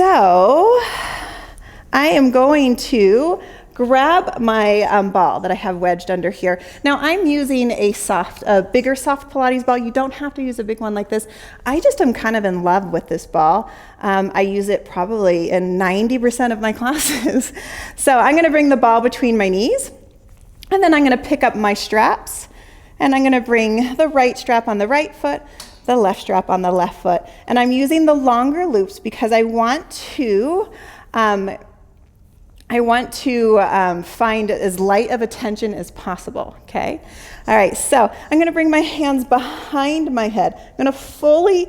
So I am going to grab my ball that I have wedged under here. Now I'm using a bigger soft Pilates ball. You don't have to use a big one like this. I just am kind of in love with this ball. I use it probably in 90% of my classes. So I'm gonna bring the ball between my knees, and then I'm gonna pick up my straps, and I'm gonna bring the right strap on the right foot, the left strap on the left foot. And I'm using the longer loops because I want to find as light of a tension as possible, okay? All right, so I'm gonna bring my hands behind my head. I'm gonna fully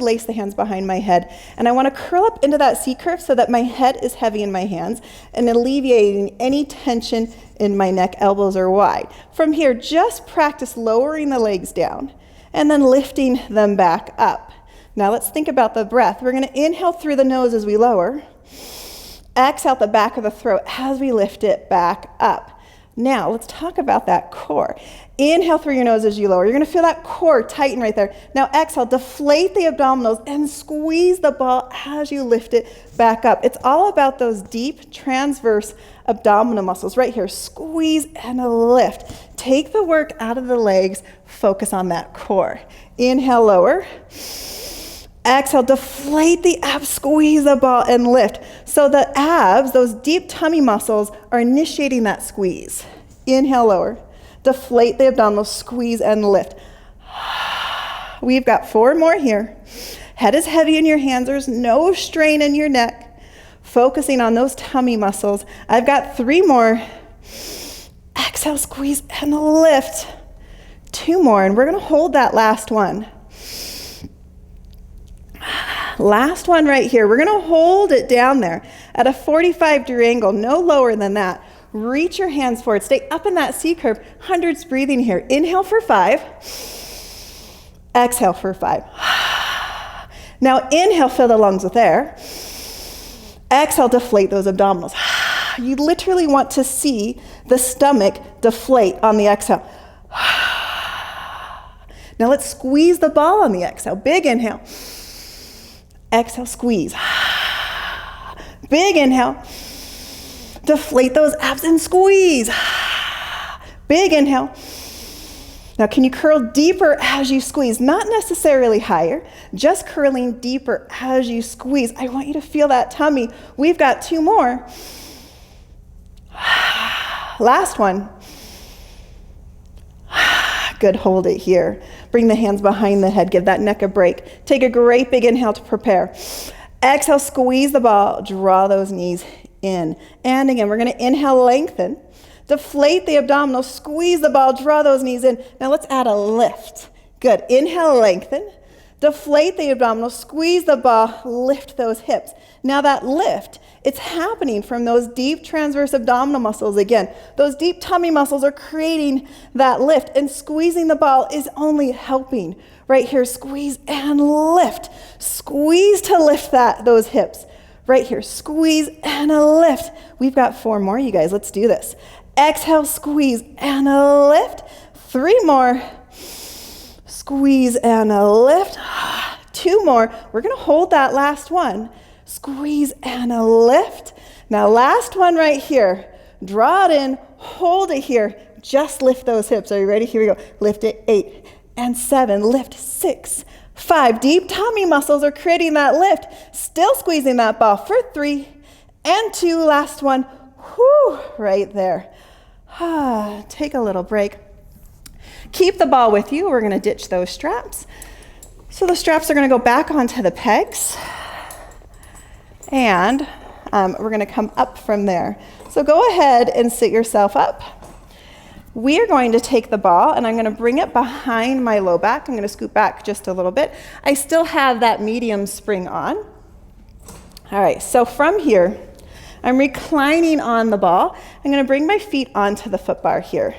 lace the hands behind my head, and I wanna curl up into that C curve so that my head is heavy in my hands and alleviating any tension in my neck, elbows are wide. From here, just practice lowering the legs down and then lifting them back up. Now let's think about the breath. We're gonna inhale through the nose as we lower. Exhale out the back of the throat as we lift it back up. Now, let's talk about that core. Inhale through your nose as you lower. You're gonna feel that core tighten right there. Now exhale, deflate the abdominals and squeeze the ball as you lift it back up. It's all about those deep transverse abdominal muscles right here. Squeeze and lift. Take the work out of the legs, focus on that core. Inhale, lower. Exhale, deflate the abs, squeeze the ball and lift. So the abs, those deep tummy muscles, are initiating that squeeze. Inhale, lower. Deflate the abdominals, squeeze and lift. We've got 4 more here. Head is heavy in your hands. There's no strain in your neck. Focusing on those tummy muscles. I've got 3 more. Exhale, squeeze and lift. 2 more, and we're gonna hold that last one. Last one right here. We're gonna hold it down there at a 45-degree angle, no lower than that. Reach your hands forward. Stay up in that C curve. Hundreds breathing here. Inhale for 5. Exhale for 5. Now inhale, fill the lungs with air. Exhale, deflate those abdominals. You literally want to see the stomach deflate on the exhale. Now let's squeeze the ball on the exhale. Big inhale. Exhale, squeeze. Big inhale. Deflate those abs and squeeze. Big inhale. Now can you curl deeper as you squeeze? Not necessarily higher, just curling deeper as you squeeze. I want you to feel that tummy. We've got 2 more. Last one. Good, hold it here. Bring the hands behind the head, give that neck a break. Take a great big inhale to prepare. Exhale, squeeze the ball, draw those knees in. And again, we're gonna inhale, lengthen, deflate the abdominals, squeeze the ball, draw those knees in. Now let's add a lift. Good, inhale, lengthen, deflate the abdominals, squeeze the ball, lift those hips. Now that lift, it's happening from those deep transverse abdominal muscles again. Those deep tummy muscles are creating that lift, and squeezing the ball is only helping. Right here, squeeze and lift. Squeeze to lift those hips. Right here, squeeze and lift. We've got 4 more, you guys. Let's do this. Exhale, squeeze and lift. 3 more. Squeeze and lift. 2 more. We're gonna hold that last one. Squeeze and lift. Now last one right here. Draw it in, hold it here. Just lift those hips. Are you ready? Here we go. Lift it, 8 and 7. Lift, 6, 5. Deep tummy muscles are creating that lift. Still squeezing that ball for 3 and 2. Last one. Whew, right there. Take a little break. Keep the ball with you. We're gonna ditch those straps. So the straps are gonna go back onto the pegs. And we're gonna come up from there. So go ahead and sit yourself up. We are going to take the ball and I'm gonna bring it behind my low back. I'm gonna scoot back just a little bit. I still have that medium spring on. All right, so from here, I'm reclining on the ball. I'm gonna bring my feet onto the foot bar here.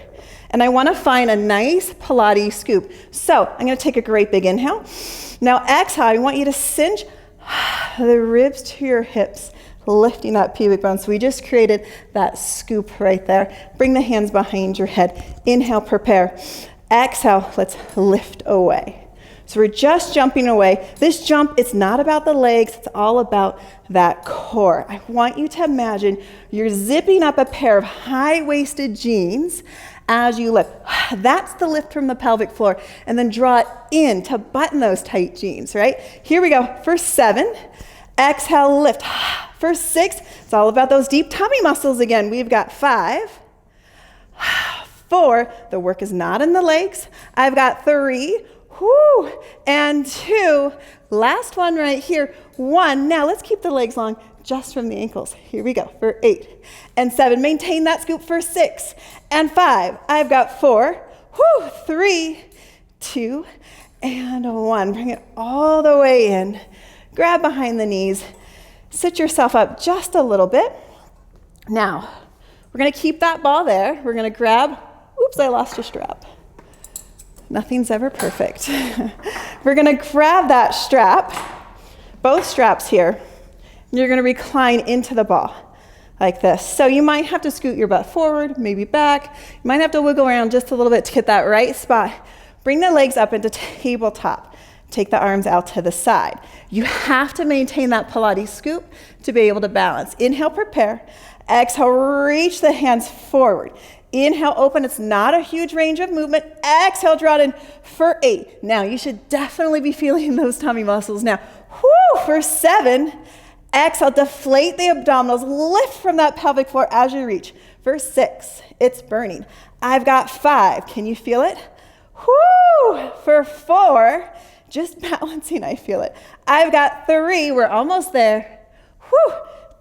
And I wanna find a nice Pilates scoop. So I'm gonna take a great big inhale. Now exhale, I want you to cinch the ribs to your hips, lifting that pubic bone. So we just created that scoop right there. Bring the hands behind your head. Inhale, prepare. Exhale, let's lift away. So we're just jumping away. This jump, it's not about the legs, it's all about that core. I want you to imagine you're zipping up a pair of high-waisted jeans as you lift. That's the lift from the pelvic floor. And then draw it in to button those tight jeans, right? Here we go. For 7, exhale, lift. For 6, it's all about those deep tummy muscles again. We've got 5, 4, the work is not in the legs. I've got 3, and 2, last one right here, 1. Now let's keep the legs long just from the ankles. Here we go, for 8 and 7. Maintain that scoop for 6 and 5. I've got 4, 3, 2, and 1. Bring it all the way in. Grab behind the knees. Sit yourself up just a little bit. Now, we're gonna keep that ball there. We're gonna grab, oops, I lost a strap. Nothing's ever perfect. We're gonna grab that strap, both straps here. You're gonna recline into the ball like this. So you might have to scoot your butt forward, maybe back. You might have to wiggle around just a little bit to get that right spot. Bring the legs up into tabletop. Take the arms out to the side. You have to maintain that Pilates scoop to be able to balance. Inhale, prepare. Exhale, reach the hands forward. Inhale, open. It's not a huge range of movement. Exhale, draw it in for 8. Now, you should definitely be feeling those tummy muscles now. For 7, exhale, deflate the abdominals. Lift from that pelvic floor as you reach. For 6, it's burning. I've got 5. Can you feel it? For 4, just balancing, I feel it. I've got 3, we're almost there.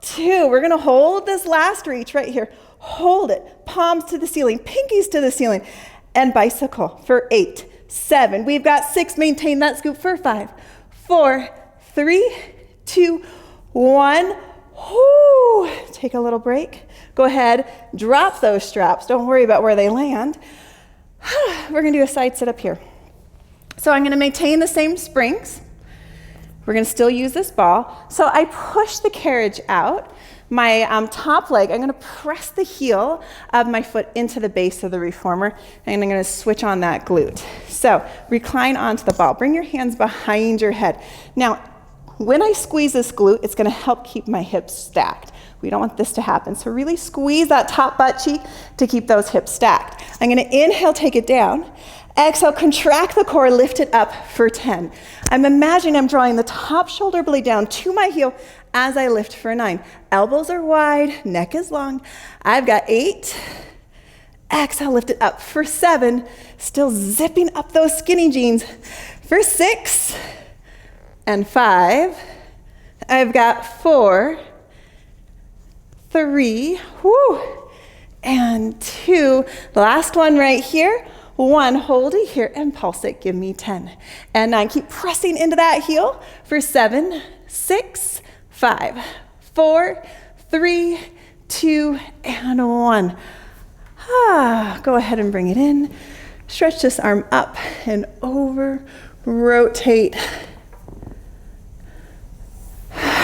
2, we're gonna hold this last reach right here. Hold it, palms to the ceiling, pinkies to the ceiling, and bicycle for 8, 7. We've got 6, maintain that scoop for 5, 4, 3, 2, 1. Take a little break. Go ahead, drop those straps. Don't worry about where they land. We're gonna do a side sit up here. So I'm gonna maintain the same springs. We're gonna still use this ball. So I push the carriage out. My top leg, I'm gonna press the heel of my foot into the base of the reformer, and I'm gonna switch on that glute. So recline onto the ball. Bring your hands behind your head. Now, when I squeeze this glute, it's gonna help keep my hips stacked. We don't want this to happen. So really squeeze that top butt cheek to keep those hips stacked. I'm gonna inhale, take it down. Exhale, contract the core, lift it up for 10. I'm imagining I'm drawing the top shoulder blade down to my heel as I lift for 9. Elbows are wide, neck is long. I've got 8. Exhale, lift it up for 7. Still zipping up those skinny jeans for 6 and 5. I've got 4, 3, and 2. Last one right here. 1, hold it here and pulse it, give me 10. And 9, keep pressing into that heel for 7, 6, 5, 4, 3, 2, and 1. Go ahead and bring it in. Stretch this arm up and over, rotate.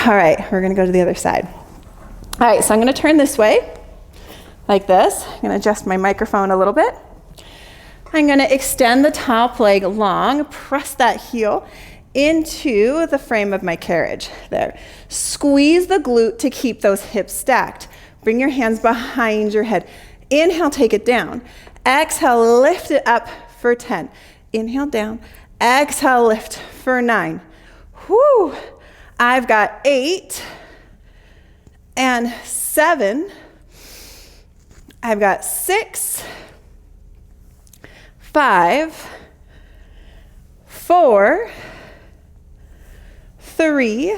All right, we're gonna go to the other side. All right, so I'm gonna turn this way, like this. I'm gonna adjust my microphone a little bit. I'm gonna extend the top leg long, press that heel into the frame of my carriage. There. Squeeze the glute to keep those hips stacked. Bring your hands behind your head. Inhale, take it down. Exhale, lift it up for 10. Inhale, down. Exhale, lift for 9. I've got 8 and 7. I've got 6, 5, 4, 3,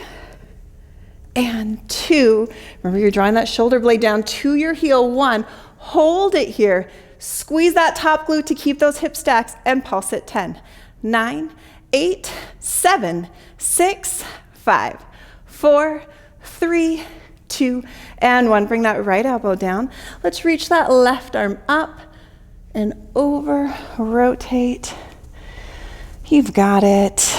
and 2. Remember, you're drawing that shoulder blade down to your heel. 1, hold it here. Squeeze that top glute to keep those hip stacks and pulse it. 10, 9, 8, 7, 6, 5, 4, 3, 2, and 1. Bring that right elbow down. Let's reach that left arm up and over, rotate. You've got it.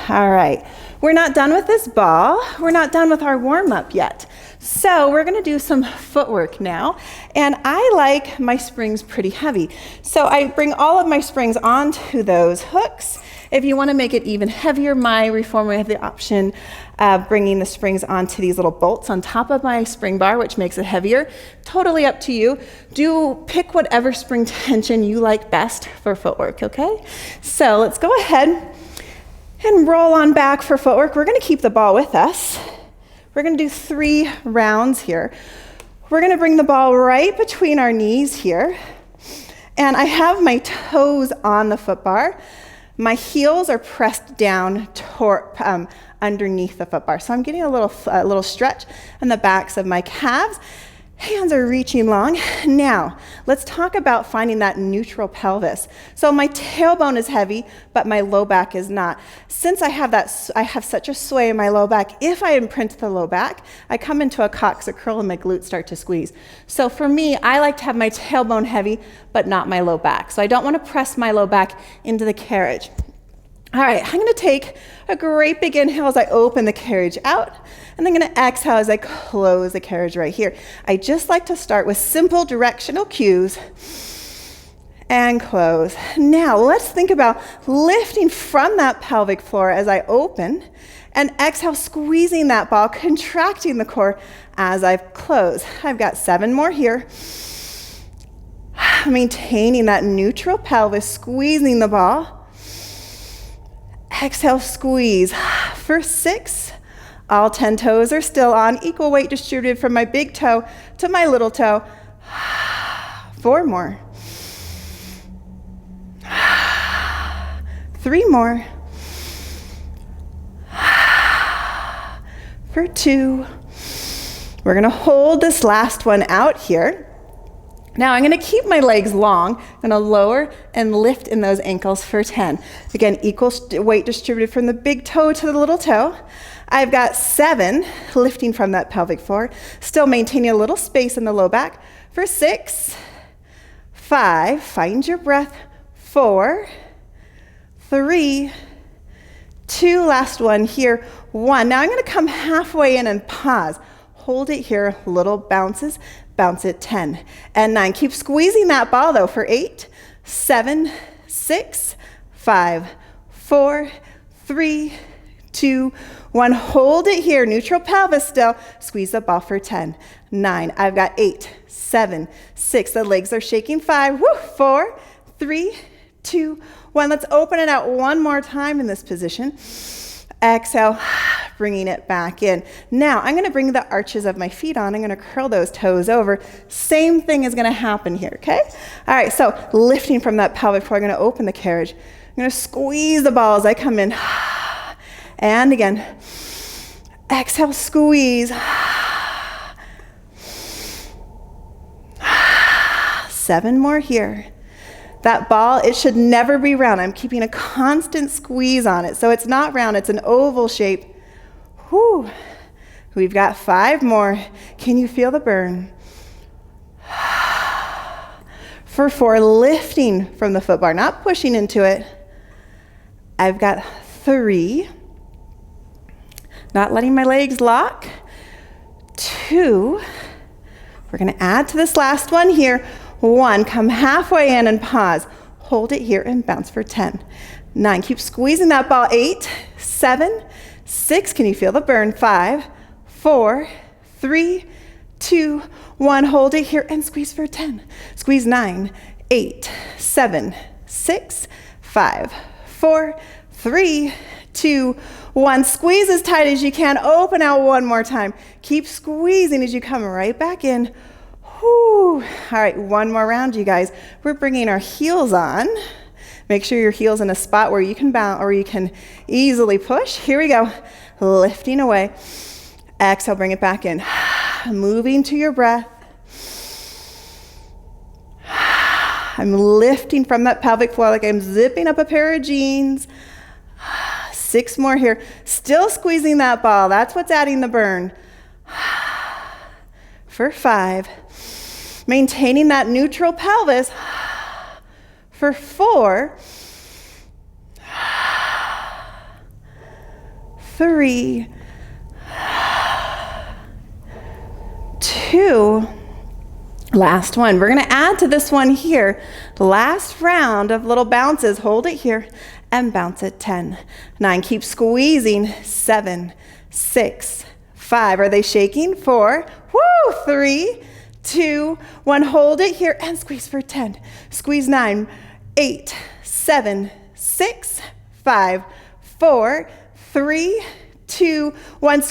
All right. We're not done with this ball. We're not done with our warm-up yet. So we're gonna do some footwork now. And I like my springs pretty heavy. So I bring all of my springs onto those hooks, If you want to make it even heavier, my reformer, I have the option of bringing the springs onto these little bolts on top of my spring bar, which makes it heavier. Totally up to you. Do pick whatever spring tension you like best for footwork, okay? So let's go ahead and roll on back for footwork. We're going to keep the ball with us. We're going to do 3 rounds here. We're going to bring the ball right between our knees here. And I have my toes on the foot bar. My heels are pressed down underneath the foot bar. So I'm getting a little stretch in the backs of my calves. Hands are reaching long. Now, let's talk about finding that neutral pelvis. So my tailbone is heavy, but my low back is not. Since I have such a sway in my low back, if I imprint the low back, I come into a coccyx curl and my glutes start to squeeze. So for me, I like to have my tailbone heavy, but not my low back. So I don't want to press my low back into the carriage. All right, I'm going to take a great big inhale as I open the carriage out, and I'm going to exhale as I close the carriage right here. I just like to start with simple directional cues and close. Now, let's think about lifting from that pelvic floor as I open, and exhale, squeezing that ball, contracting the core as I close. I've got 7 more here. Maintaining that neutral pelvis, squeezing the ball. Exhale, squeeze. For 6, all 10 toes are still on, equal weight distributed from my big toe to my little toe. 4 more. 3 more. For 2. We're going to hold this last one out here. Now I'm going to keep my legs long. I'm going to lower and lift in those ankles for 10. Again, equal weight distributed from the big toe to the little toe. I've got 7, lifting from that pelvic floor, still maintaining a little space in the low back. For 6, 5, find your breath. 4, 3, 2, last one here. 1. Now I'm going to come halfway in and pause. Hold it here, little bounces. Bounce it. 10 and 9. Keep squeezing that ball though for 8, 7, 6, 5, 4, 3, 2, 1. Hold it here, neutral pelvis still. Squeeze the ball for 10, 9. I've got 8, 7, 6. The legs are shaking. 5, 4, 3, 2, 1. Let's open it out one more time in this position. Exhale, bringing it back in. Now, I'm going to bring the arches of my feet on. I'm going to curl those toes over. Same thing is going to happen here, okay? All right, so lifting from that pelvic floor, I'm going to open the carriage. I'm going to squeeze the ball as I come in. And again, exhale, squeeze. 7 more here. That ball, it should never be round. I'm keeping a constant squeeze on it. So it's not round, it's an oval shape. Whew. We've got 5 more. Can you feel the burn? For 4, lifting from the foot bar, not pushing into it. I've got 3. Not letting my legs lock. 2. We're going to add to this last one here. 1, come halfway in and pause. Hold it here and bounce for 10. 9, keep squeezing that ball. 8, 7, 6, can you feel the burn? 5, 4, 3, 2, 1. Hold it here and squeeze for 10. Squeeze 9, 8, 7, 6, 5, 4, 3, 2, 1. Squeeze as tight as you can. Open out one more time. Keep squeezing as you come right back in. Whew. All right, one more round, you guys. We're bringing our heels on. Make sure your heel's in a spot where you can bounce or you can easily push. Here we go. Lifting away. Exhale, bring it back in. Moving to your breath. I'm lifting from that pelvic floor like I'm zipping up a pair of jeans. 6 more here. Still squeezing that ball. That's what's adding the burn. For 5. Maintaining that neutral pelvis. For 4. 3. 2. Last one. We're going to add to this one here. The last round of little bounces. Hold it here. and bounce it. 10, 9, keep squeezing. 7, 6, 5, are they shaking? 4, 3, 2, 1, hold it here and squeeze for 10. Squeeze 9, 8, 7, 6, 5, 4, 3, 2, 1.